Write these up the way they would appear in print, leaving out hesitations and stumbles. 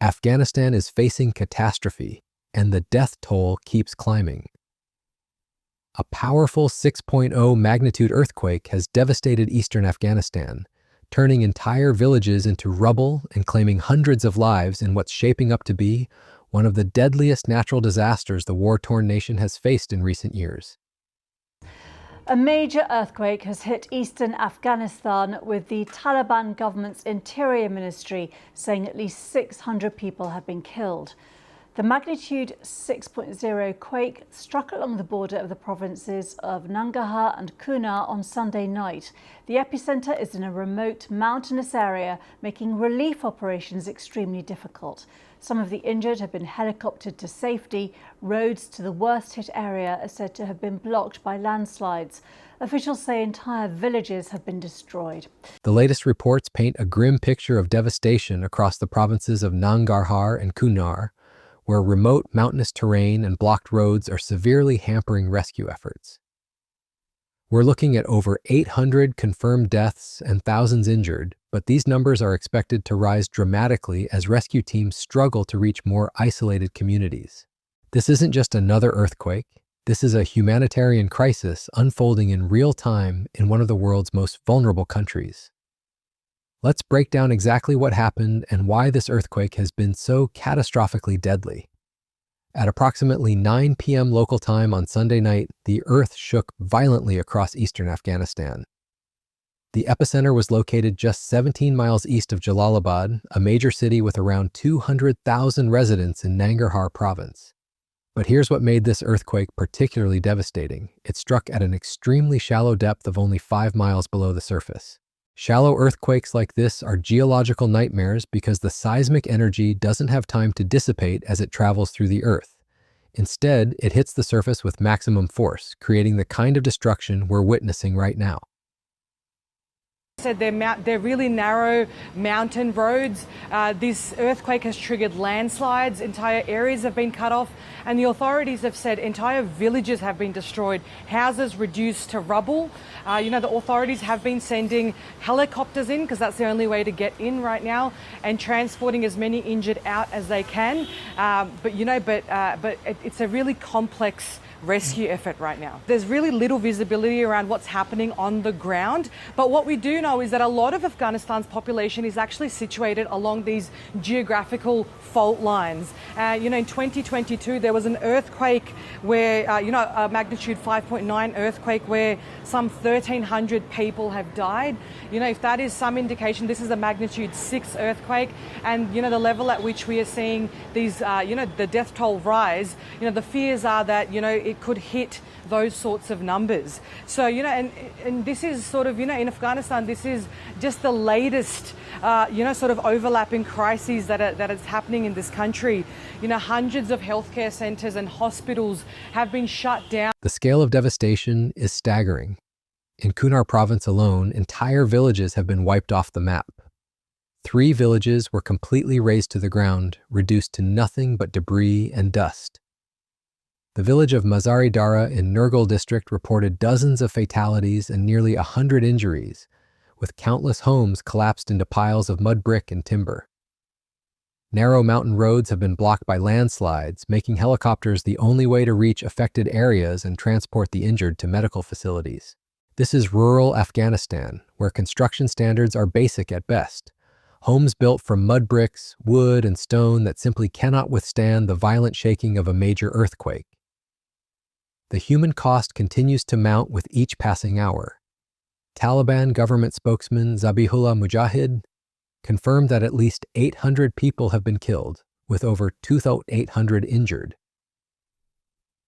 Afghanistan is facing catastrophe, and the death toll keeps climbing. A powerful 6.0 magnitude earthquake has devastated eastern Afghanistan, turning entire villages into rubble and claiming hundreds of lives in what's shaping up to be one of the deadliest natural disasters the war-torn nation has faced in recent years. A major earthquake has hit eastern Afghanistan, with the Taliban government's interior ministry saying at least 600 people have been killed. The magnitude 6.0 quake struck along the border of the provinces of Nangarhar and Kunar on Sunday night. The epicenter is in a remote mountainous area, making relief operations extremely difficult. Some of the injured have been helicoptered to safety. Roads to the worst hit area are said to have been blocked by landslides. Officials say entire villages have been destroyed. The latest reports paint a grim picture of devastation across the provinces of Nangarhar and Kunar, where remote mountainous terrain and blocked roads are severely hampering rescue efforts. We're looking at over 800 confirmed deaths and thousands injured, but these numbers are expected to rise dramatically as rescue teams struggle to reach more isolated communities. This isn't just another earthquake. This is a humanitarian crisis unfolding in real time in one of the world's most vulnerable countries. Let's break down exactly what happened and why this earthquake has been so catastrophically deadly. At approximately 9 p.m. local time on Sunday night, the earth shook violently across eastern Afghanistan. The epicenter was located just 17 miles east of Jalalabad, a major city with around 200,000 residents in Nangarhar province. But here's what made this earthquake particularly devastating. It struck at an extremely shallow depth of only 5 miles below the surface. Shallow earthquakes like this are geological nightmares because the seismic energy doesn't have time to dissipate as it travels through the earth. Instead, it hits the surface with maximum force, creating the kind of destruction we're witnessing right now. Said they're really narrow mountain roads. This earthquake has triggered landslides. Entire areas have been cut off, and the authorities have said entire villages have been destroyed, houses reduced to rubble. The authorities have been sending helicopters in because that's the only way to get in right now, and transporting as many injured out as they can. But it's a really complex rescue effort right now. There's really little visibility around what's happening on the ground, but what we do know is that a lot of Afghanistan's population is actually situated along these geographical fault lines. In 2022 there was an earthquake where, a magnitude 5.9 earthquake where some 1,300 people have died. If that is some indication, this is a magnitude 6 earthquake, and the level at which we are seeing these, the death toll rise, the fears are that, it could hit those sorts of numbers. So, and this is sort of, in Afghanistan, this is just the latest, sort of overlapping crises that is happening in this country. Hundreds of healthcare centers and hospitals have been shut down. The scale of devastation is staggering. In Kunar province alone, entire villages have been wiped off the map. 3 villages were completely razed to the ground, reduced to nothing but debris and dust. The village of Mazari Dara in Nurgal district reported dozens of fatalities and nearly 100 injuries, with countless homes collapsed into piles of mud brick and timber. Narrow mountain roads have been blocked by landslides, making helicopters the only way to reach affected areas and transport the injured to medical facilities. This is rural Afghanistan, where construction standards are basic at best. Homes built from mud bricks, wood, and stone that simply cannot withstand the violent shaking of a major earthquake. The human cost continues to mount with each passing hour. Taliban government spokesman Zabihullah Mujahid confirmed that at least 800 people have been killed, with over 2,800 injured.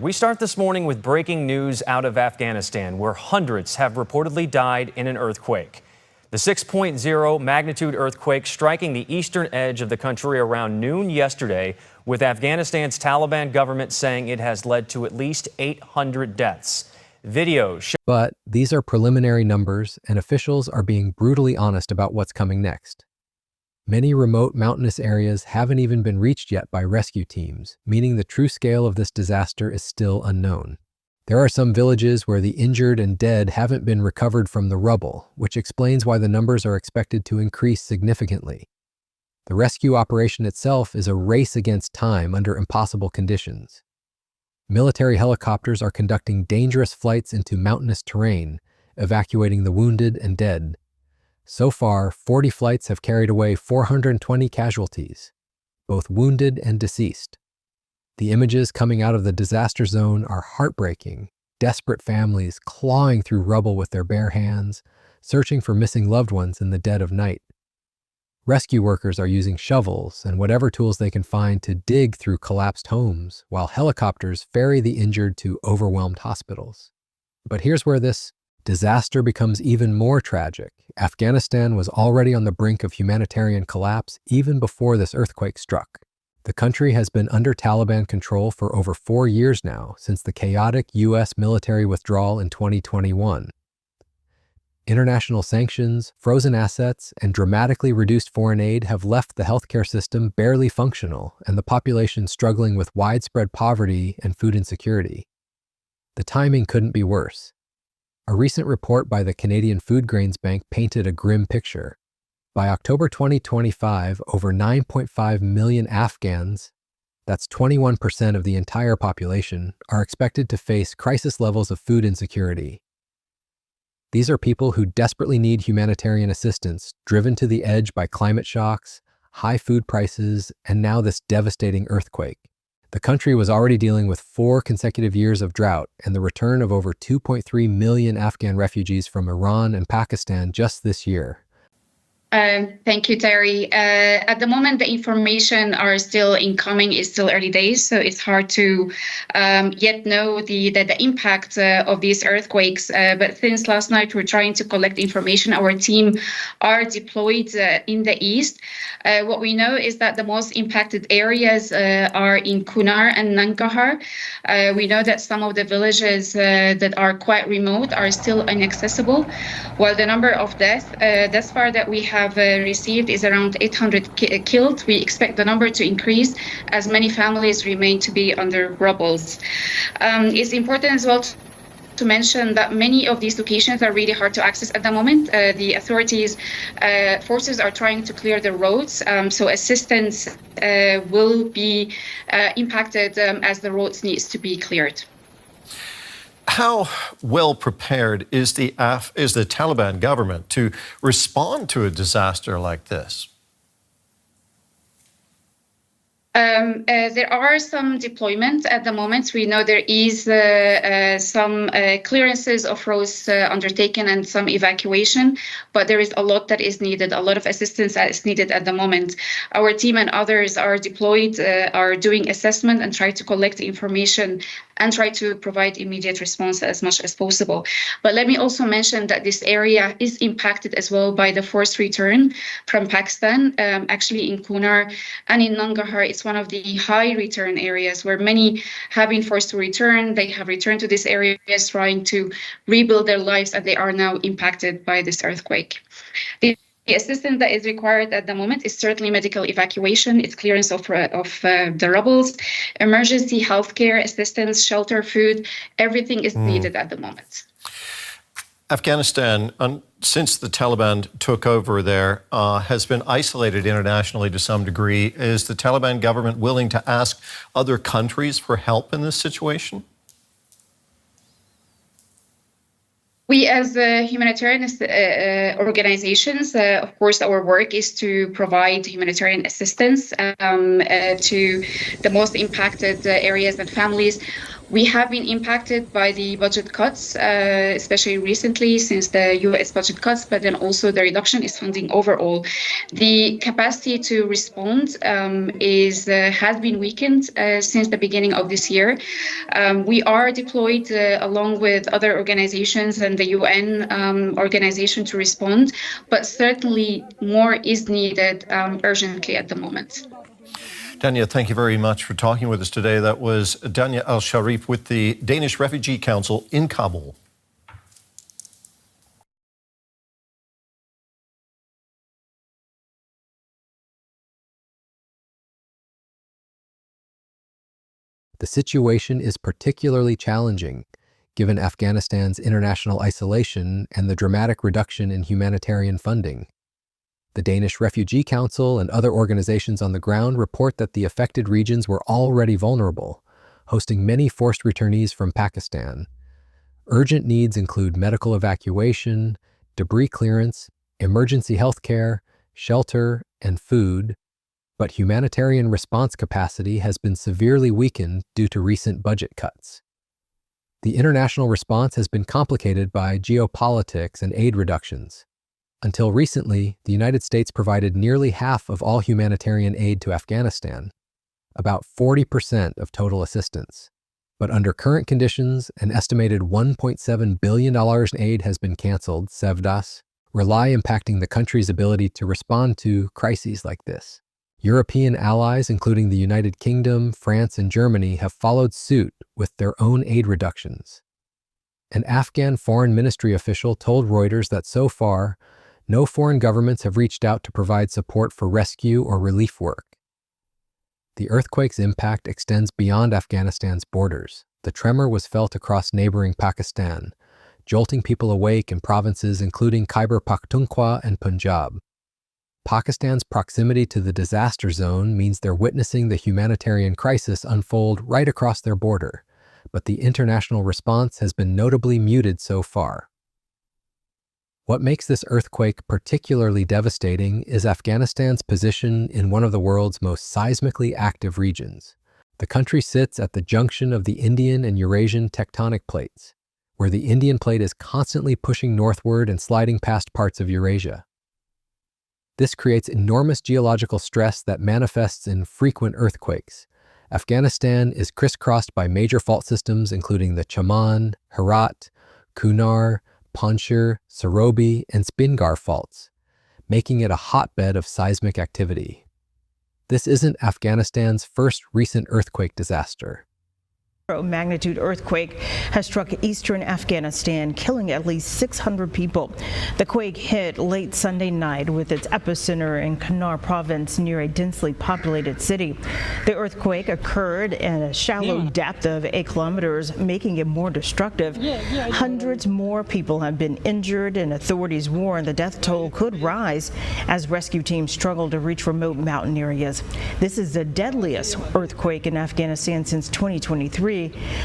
We start this morning with breaking news out of Afghanistan, where hundreds have reportedly died in an earthquake. The 6.0 magnitude earthquake striking the eastern edge of the country around noon yesterday, with Afghanistan's Taliban government saying it has led to at least 800 deaths. But these are preliminary numbers, and officials are being brutally honest about what's coming next. Many remote mountainous areas haven't even been reached yet by rescue teams, meaning the true scale of this disaster is still unknown. There are some villages where the injured and dead haven't been recovered from the rubble, which explains why the numbers are expected to increase significantly. The rescue operation itself is a race against time under impossible conditions. Military helicopters are conducting dangerous flights into mountainous terrain, evacuating the wounded and dead. So far, 40 flights have carried away 420 casualties, both wounded and deceased. The images coming out of the disaster zone are heartbreaking. Desperate families clawing through rubble with their bare hands, searching for missing loved ones in the dead of night. Rescue workers are using shovels and whatever tools they can find to dig through collapsed homes, while helicopters ferry the injured to overwhelmed hospitals. But here's where this disaster becomes even more tragic. Afghanistan was already on the brink of humanitarian collapse even before this earthquake struck. The country has been under Taliban control for over 4 years now, since the chaotic U.S. military withdrawal in 2021. International sanctions, frozen assets, and dramatically reduced foreign aid have left the healthcare system barely functional and the population struggling with widespread poverty and food insecurity. The timing couldn't be worse. A recent report by the Canadian Food Grains Bank painted a grim picture. By October 2025, over 9.5 million Afghans, that's 21% of the entire population, are expected to face crisis levels of food insecurity. These are people who desperately need humanitarian assistance, driven to the edge by climate shocks, high food prices, and now this devastating earthquake. The country was already dealing with 4 consecutive years of drought and the return of over 2.3 million Afghan refugees from Iran and Pakistan just this year. Thank you, Terry. At the moment, the information are still incoming. It's still early days, so it's hard to yet know the impact of these earthquakes. But since last night, we're trying to collect information. Our team are deployed in the east. What we know is that the most impacted areas are in Kunar and Nangarhar. We know that some of the villages that are quite remote are still inaccessible, while the number of deaths thus far that we have received is around 800 killed. We expect the number to increase as many families remain to be under rubbles. It's important as well to mention that many of these locations are really hard to access at the moment. The authorities, forces are trying to clear the roads, so assistance will be impacted as the roads needs to be cleared. How well prepared is the Taliban government to respond to a disaster like this? There are some deployments at the moment. We know there is some clearances of roads undertaken and some evacuation, but there is a lot that is needed, a lot of assistance that is needed at the moment. Our team and others are deployed, are doing assessment and try to collect the information and try to provide immediate response as much as possible. But let me also mention that this area is impacted as well by the forced return from Pakistan. Actually in Kunar and in Nangarhar, it's one of the high return areas where many have been forced to return. They have returned to these areas trying to rebuild their lives, and they are now impacted by this earthquake. The assistance that is required at the moment is certainly medical evacuation, it's clearance of the rubbles, emergency healthcare assistance, shelter, food, everything is needed at the moment. Afghanistan, since the Taliban took over there, has been isolated internationally to some degree. Is the Taliban government willing to ask other countries for help in this situation? We, as humanitarian organizations, of course, our work is to provide humanitarian assistance to the most impacted areas and families. We have been impacted by the budget cuts, especially recently since the U.S. budget cuts, but then also the reduction is funding overall. The capacity to respond has been weakened since the beginning of this year. We are deployed along with other organizations and the UN organization to respond, but certainly more is needed urgently at the moment. Dania, thank you very much for talking with us today. That was Dania Al-Sharif with the Danish Refugee Council in Kabul. The situation is particularly challenging, given Afghanistan's international isolation and the dramatic reduction in humanitarian funding. The Danish Refugee Council and other organizations on the ground report that the affected regions were already vulnerable, hosting many forced returnees from Pakistan. Urgent needs include medical evacuation, debris clearance, emergency health care, shelter, and food, but humanitarian response capacity has been severely weakened due to recent budget cuts. The international response has been complicated by geopolitics and aid reductions. Until recently, the United States provided nearly half of all humanitarian aid to Afghanistan, about 40% of total assistance. But under current conditions, an estimated $1.7 billion in aid has been canceled, Sevdas, impacting the country's ability to respond to crises like this. European allies, including the United Kingdom, France, and Germany, have followed suit with their own aid reductions. An Afghan foreign ministry official told Reuters that so far, no foreign governments have reached out to provide support for rescue or relief work. The earthquake's impact extends beyond Afghanistan's borders. The tremor was felt across neighboring Pakistan, jolting people awake in provinces including Khyber Pakhtunkhwa and Punjab. Pakistan's proximity to the disaster zone means they're witnessing the humanitarian crisis unfold right across their border, but the international response has been notably muted so far. What makes this earthquake particularly devastating is Afghanistan's position in one of the world's most seismically active regions. The country sits at the junction of the Indian and Eurasian tectonic plates, where the Indian plate is constantly pushing northward and sliding past parts of Eurasia. This creates enormous geological stress that manifests in frequent earthquakes. Afghanistan is crisscrossed by major fault systems including the Chaman, Herat, Kunar, Panjshir, Sarobi, and Spingar faults, making it a hotbed of seismic activity. This isn't Afghanistan's first recent earthquake disaster. Magnitude earthquake has struck eastern Afghanistan, killing at least 600 people. The quake hit late Sunday night with its epicenter in Kunar province near a densely populated city. The earthquake occurred at a shallow depth of 8 kilometers, making it more destructive. Hundreds more people have been injured, and authorities warn the death toll could rise as rescue teams struggle to reach remote mountain areas. This is the deadliest earthquake in Afghanistan since 2023.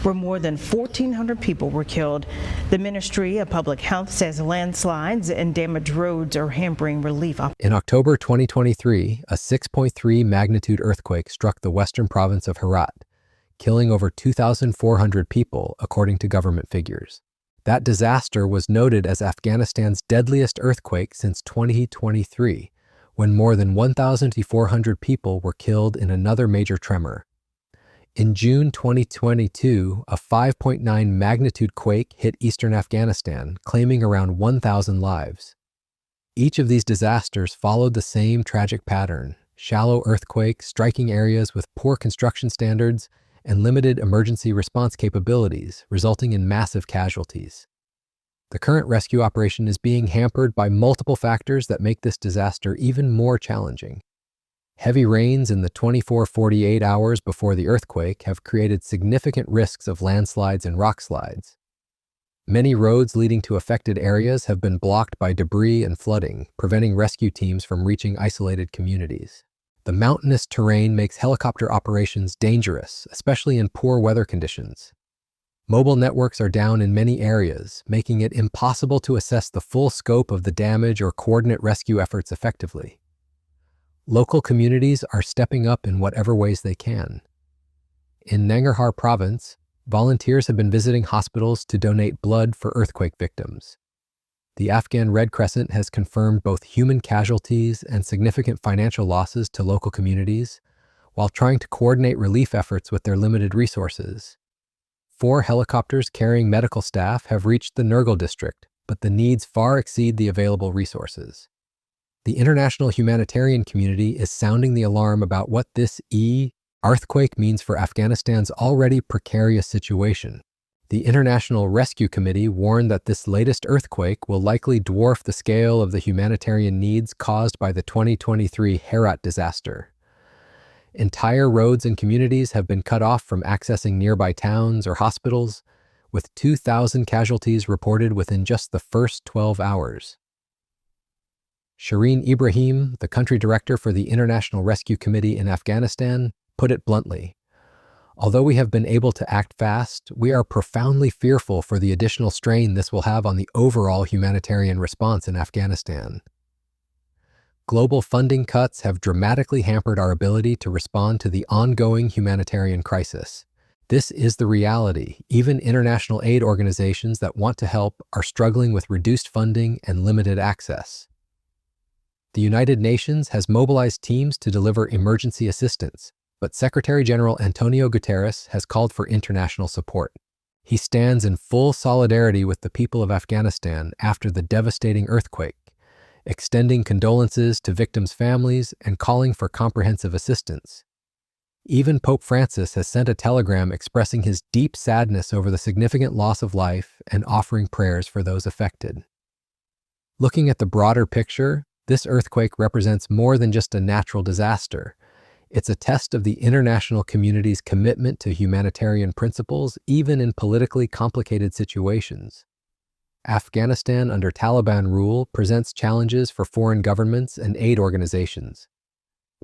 Where more than 1,400 people were killed. The Ministry of Public Health says landslides and damaged roads are hampering relief. In October 2023, a 6.3 magnitude earthquake struck the western province of Herat, killing over 2,400 people, according to government figures. That disaster was noted as Afghanistan's deadliest earthquake since 2023, when more than 1,400 people were killed in another major tremor. In June 2022, a 5.9 magnitude quake hit eastern Afghanistan, claiming around 1,000 lives. Each of these disasters followed the same tragic pattern: shallow earthquakes striking areas with poor construction standards and limited emergency response capabilities, resulting in massive casualties. The current rescue operation is being hampered by multiple factors that make this disaster even more challenging. Heavy rains in the 24-48 hours before the earthquake have created significant risks of landslides and rock slides. Many roads leading to affected areas have been blocked by debris and flooding, preventing rescue teams from reaching isolated communities. The mountainous terrain makes helicopter operations dangerous, especially in poor weather conditions. Mobile networks are down in many areas, making it impossible to assess the full scope of the damage or coordinate rescue efforts effectively. Local communities are stepping up in whatever ways they can. In Nangarhar province, volunteers have been visiting hospitals to donate blood for earthquake victims. The Afghan Red Crescent has confirmed both human casualties and significant financial losses to local communities, while trying to coordinate relief efforts with their limited resources. 4 helicopters carrying medical staff have reached the Nangarhar district, but the needs far exceed the available resources. The international humanitarian community is sounding the alarm about what this earthquake means for Afghanistan's already precarious situation. The International Rescue Committee warned that this latest earthquake will likely dwarf the scale of the humanitarian needs caused by the 2023 Herat disaster. Entire roads and communities have been cut off from accessing nearby towns or hospitals, with 2,000 casualties reported within just the first 12 hours. Shireen Ibrahim, the country director for the International Rescue Committee in Afghanistan, put it bluntly. Although we have been able to act fast, we are profoundly fearful for the additional strain this will have on the overall humanitarian response in Afghanistan. Global funding cuts have dramatically hampered our ability to respond to the ongoing humanitarian crisis. This is the reality. Even international aid organizations that want to help are struggling with reduced funding and limited access. The United Nations has mobilized teams to deliver emergency assistance, but Secretary General Antonio Guterres has called for international support. He stands in full solidarity with the people of Afghanistan after the devastating earthquake, extending condolences to victims' families and calling for comprehensive assistance. Even Pope Francis has sent a telegram expressing his deep sadness over the significant loss of life and offering prayers for those affected. Looking at the broader picture, this earthquake represents more than just a natural disaster. It's a test of the international community's commitment to humanitarian principles, even in politically complicated situations. Afghanistan under Taliban rule presents challenges for foreign governments and aid organizations.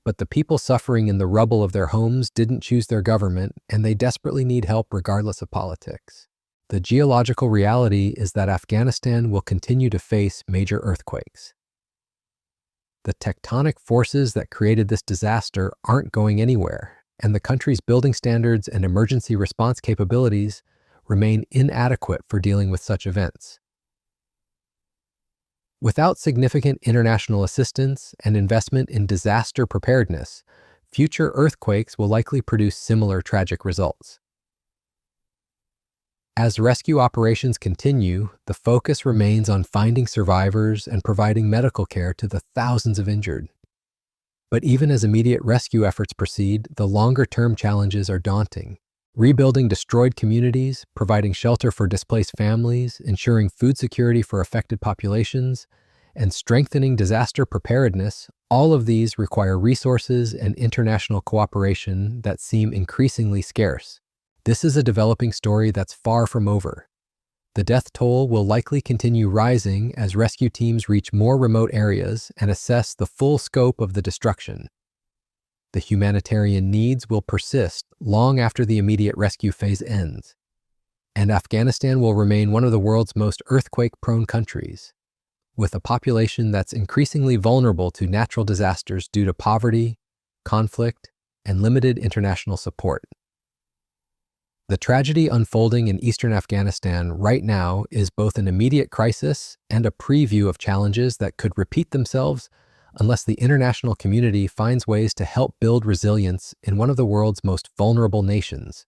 But the people suffering in the rubble of their homes didn't choose their government, and they desperately need help regardless of politics. The geological reality is that Afghanistan will continue to face major earthquakes. The tectonic forces that created this disaster aren't going anywhere, and the country's building standards and emergency response capabilities remain inadequate for dealing with such events. Without significant international assistance and investment in disaster preparedness, future earthquakes will likely produce similar tragic results. As rescue operations continue, the focus remains on finding survivors and providing medical care to the thousands of injured. But even as immediate rescue efforts proceed, the longer-term challenges are daunting. Rebuilding destroyed communities, providing shelter for displaced families, ensuring food security for affected populations, and strengthening disaster preparedness, all of these require resources and international cooperation that seem increasingly scarce. This is a developing story that's far from over. The death toll will likely continue rising as rescue teams reach more remote areas and assess the full scope of the destruction. The humanitarian needs will persist long after the immediate rescue phase ends, and Afghanistan will remain one of the world's most earthquake-prone countries, with a population that's increasingly vulnerable to natural disasters due to poverty, conflict, and limited international support. The tragedy unfolding in eastern Afghanistan right now is both an immediate crisis and a preview of challenges that could repeat themselves unless the international community finds ways to help build resilience in one of the world's most vulnerable nations.